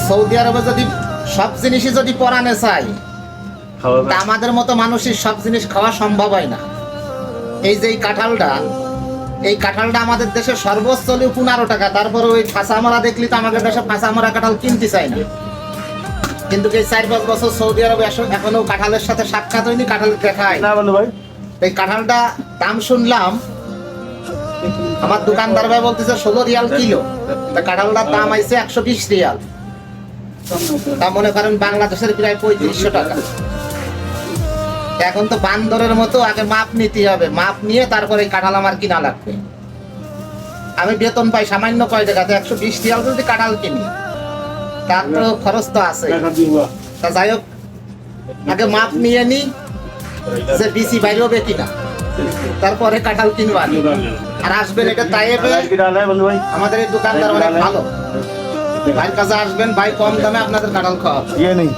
Saudi আরবে যদি সব জিনিসই যদি পরানে চাই, তা আমাদের মতো মানুষের সব জিনিস খাওয়া সম্ভব হয় না। এই যে এই কাঁঠালটা আমাদের দেশে সর্বোচ্চ 15 টাকা। তারপরে ওই ফাঁসামরা দেখলি তো আমাদের দেশে ফাঁসামরা কাঁঠাল কিনতে চাই না। কিন্তু এই 4-5 বছর সৌদি আরবে এখনো কাঁঠালের সাথে সাক্ষাৎ হয়নি, কাঁঠাল দেখায় না বন্ধু ভাই, এই কাঁঠালটা দাম শুনলাম, আমার দোকানদার ভাই বলতেছে 16 রিয়াল কিলো। তা কাঁঠালটার দাম আইছে 120 রিয়াল। তা মনে করেন বাংলাদেশের প্রায় 3500 টাকা। এখন তো বান্দরের মতো আগে মাপ নিতে হবে, মাপ নিয়ে তারপরে কাঁঠাল আমার কিনা লাগবে। আমি বেতন পাই সামান্য কয় টাকাতে, 120 রিয়াল যদি কাঁঠাল কিনি তার তো খরচ তো আছে। তা যাই হোক, আগে মাপ নিয়ে নি যে বিসি বাইরে হবে কিনা, তারপরে কাঁঠাল কিনবা। আর আসবেন এটা তাইয়েবে, বন্ধু ভাই আমাদের এই দোকানদার অনেক ভালো। ভাইয়ের কাছে আসবেন, ভাই কম দামে আপনাদের কাঁঠাল খাওয়াবে। ইয়ে নেই